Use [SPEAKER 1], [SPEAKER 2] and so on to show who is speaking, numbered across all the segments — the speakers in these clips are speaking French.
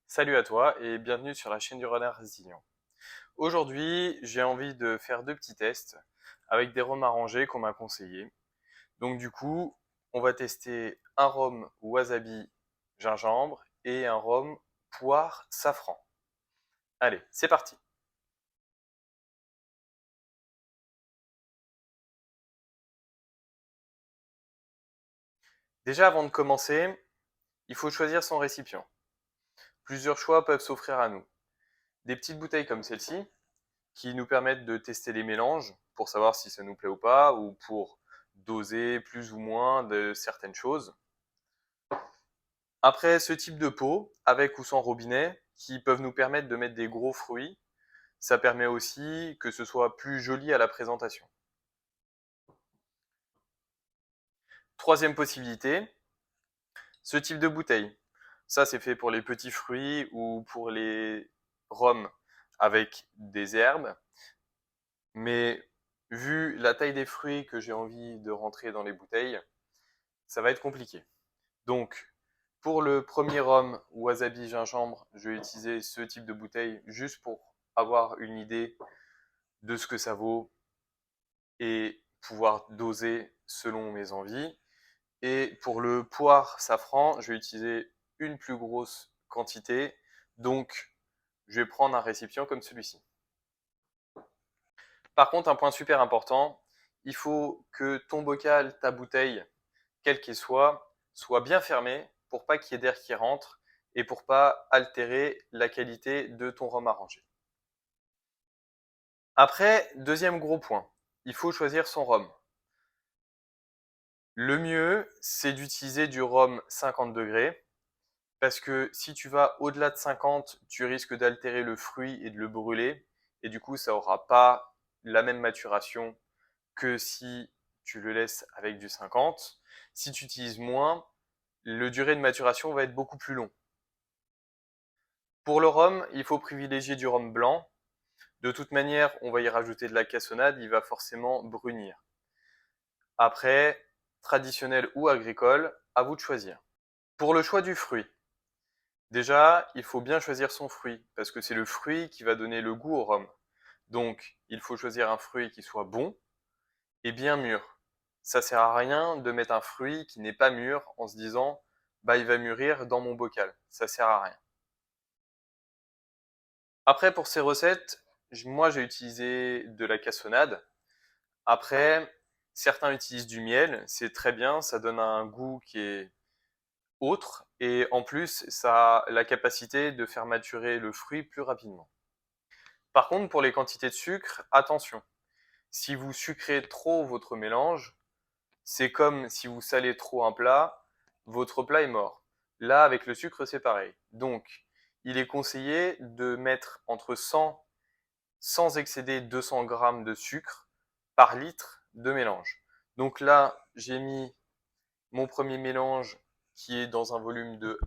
[SPEAKER 1] Salut à toi et bienvenue sur la chaîne du renard résilient. Aujourd'hui, j'ai envie de faire deux petits tests avec des rhums arrangés qu'on m'a conseillé. Donc du coup, on va tester un rhum wasabi gingembre et un rhum poire safran. Allez, c'est parti. Déjà avant de commencer, il faut choisir son récipient. Plusieurs choix peuvent s'offrir à nous. Des petites bouteilles comme celle-ci qui nous permettent de tester les mélanges pour savoir si ça nous plaît ou pas ou pour doser plus ou moins de certaines choses. Après, ce type de pot, avec ou sans robinet, qui peuvent nous permettre de mettre des gros fruits, ça permet aussi que ce soit plus joli à la présentation. Troisième possibilité, ce type de bouteille. Ça, c'est fait pour les petits fruits ou pour les rhums avec des herbes. Mais vu la taille des fruits que j'ai envie de rentrer dans les bouteilles, ça va être compliqué. Donc, pour le premier rhum wasabi gingembre, je vais utiliser ce type de bouteille juste pour avoir une idée de ce que ça vaut et pouvoir doser selon mes envies. Et pour le poire safran, je vais utiliser une plus grosse quantité, donc je vais prendre un récipient comme celui-ci. Par contre, un point super important, il faut que ton bocal, ta bouteille, quel qu'il soit bien fermé pour pas qu'il y ait d'air qui rentre et pour pas altérer la qualité de ton rhum arrangé. Après, deuxième gros point, il faut choisir son rhum. Le mieux, c'est d'utiliser du rhum 50 degrés parce que si tu vas au-delà de 50, tu risques d'altérer le fruit et de le brûler et du coup, ça aura pas la même maturation que si tu le laisses avec du 50. Si tu utilises moins, le durée de maturation va être beaucoup plus long. Pour le rhum, il faut privilégier du rhum blanc. De toute manière, on va y rajouter de la cassonade, il va forcément brunir. Après, traditionnel ou agricole, à vous de choisir. Pour le choix du fruit, déjà, il faut bien choisir son fruit, parce que c'est le fruit qui va donner le goût au rhum. Donc, il faut choisir un fruit qui soit bon et bien mûr. Ça sert à rien de mettre un fruit qui n'est pas mûr en se disant, bah, il va mûrir dans mon bocal. Ça sert à rien. Après, pour ces recettes, moi j'ai utilisé de la cassonade. Après, certains utilisent du miel, c'est très bien, ça donne un goût qui est autre et en plus, ça a la capacité de faire maturer le fruit plus rapidement. Par contre, pour les quantités de sucre, attention. Si vous sucrez trop votre mélange, c'est comme si vous salez trop un plat, votre plat est mort. Là, avec le sucre, c'est pareil. Donc, il est conseillé de mettre entre 100 sans excéder 200 grammes de sucre par litre de mélange. Donc là, j'ai mis mon premier mélange qui est dans un volume de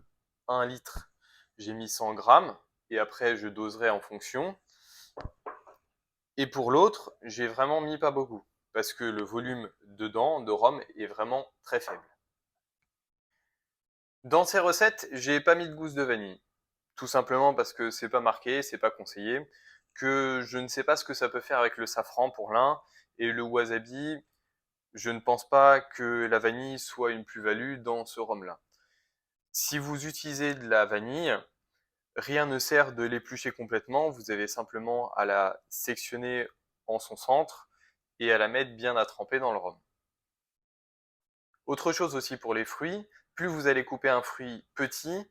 [SPEAKER 1] 1 litre, j'ai mis 100 grammes et après je doserai en fonction. Et pour l'autre, j'ai vraiment mis pas beaucoup parce que le volume dedans de rhum est vraiment très faible. Dans ces recettes, j'ai pas mis de gousse de vanille. Tout simplement parce que c'est pas marqué, c'est pas conseillé, que je ne sais pas ce que ça peut faire avec le safran pour l'un, et le wasabi, je ne pense pas que la vanille soit une plus-value dans ce rhum-là. Si vous utilisez de la vanille, rien ne sert de l'éplucher complètement, vous avez simplement à la sectionner en son centre et à la mettre bien à tremper dans le rhum. Autre chose aussi pour les fruits, plus vous allez couper un fruit petit,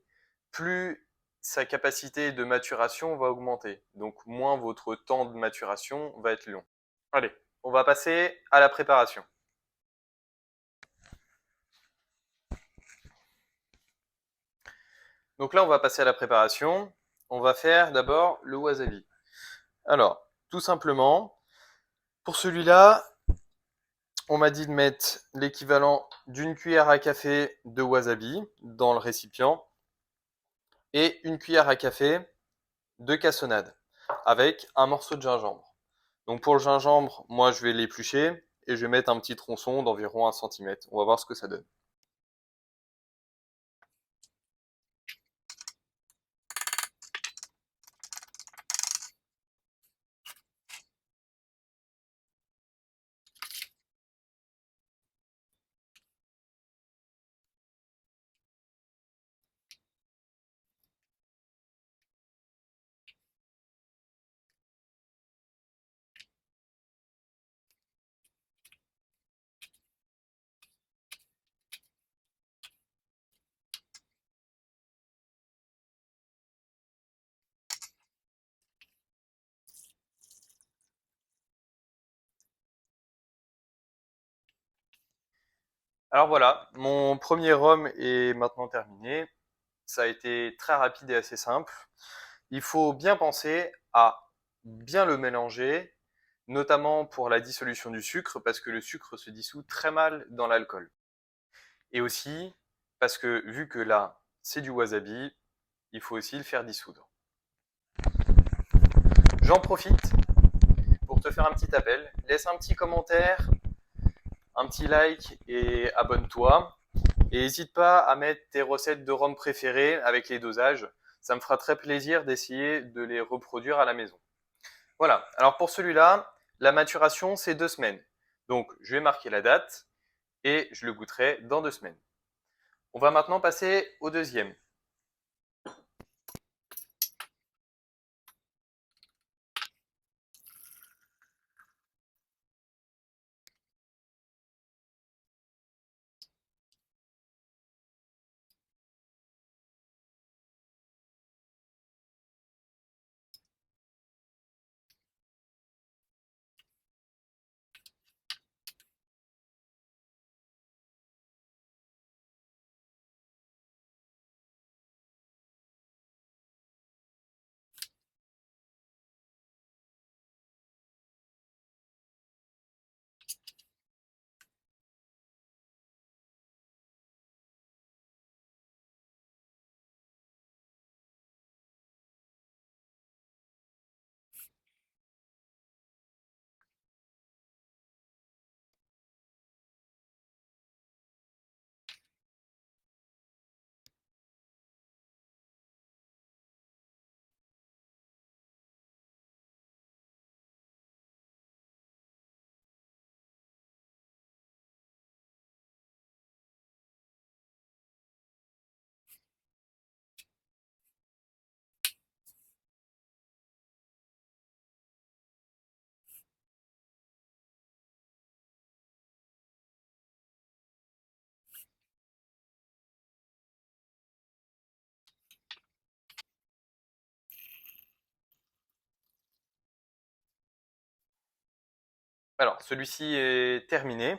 [SPEAKER 1] plus sa capacité de maturation va augmenter. Donc moins votre temps de maturation va être long. Allez, on va passer à la préparation. Donc là, on va passer à la préparation. On va faire d'abord le wasabi. Alors, tout simplement, pour celui-là, on m'a dit de mettre l'équivalent d'une cuillère à café de wasabi dans le récipient et une cuillère à café de cassonade avec un morceau de gingembre. Donc pour le gingembre, moi je vais l'éplucher et je vais mettre un petit tronçon d'environ 1 cm. On va voir ce que ça donne. Alors voilà, mon premier rhum est maintenant terminé. Ça a été très rapide et assez simple. Il faut bien penser à bien le mélanger, notamment pour la dissolution du sucre, parce que le sucre se dissout très mal dans l'alcool. Et aussi parce que vu que là, c'est du wasabi, il faut aussi le faire dissoudre. J'en profite pour te faire un petit appel. Laisse un petit commentaire, un petit like et abonne-toi. Et n'hésite pas à mettre tes recettes de rhum préférées avec les dosages. Ça me fera très plaisir d'essayer de les reproduire à la maison. Voilà. Alors pour celui-là, la maturation, c'est 2 semaines. Donc je vais marquer la date et je le goûterai dans 2 semaines. On va maintenant passer au deuxième. Alors celui-ci est terminé.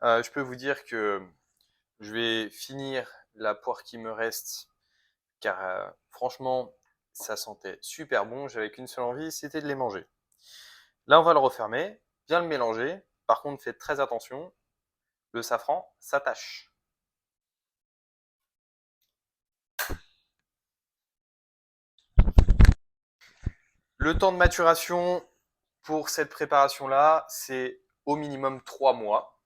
[SPEAKER 1] Je peux vous dire que je vais finir la poire qui me reste car franchement, ça sentait super bon. J'avais qu'une seule envie, c'était de les manger. Là, on va le refermer, bien le mélanger. Par contre, faites très attention, le safran s'attache. Le temps de maturation pour cette préparation-là, c'est au minimum 3 mois.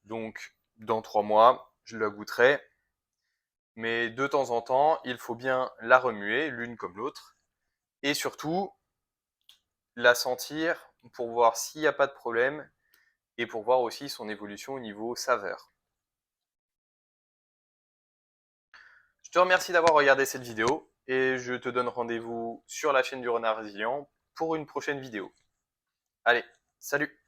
[SPEAKER 1] Donc, dans 3 mois, je la goûterai. Mais de temps en temps, il faut bien la remuer, l'une comme l'autre. Et surtout, la sentir pour voir s'il n'y a pas de problème et pour voir aussi son évolution au niveau saveur. Je te remercie d'avoir regardé cette vidéo et je te donne rendez-vous sur la chaîne du Renard Résilient pour une prochaine vidéo. Allez, salut!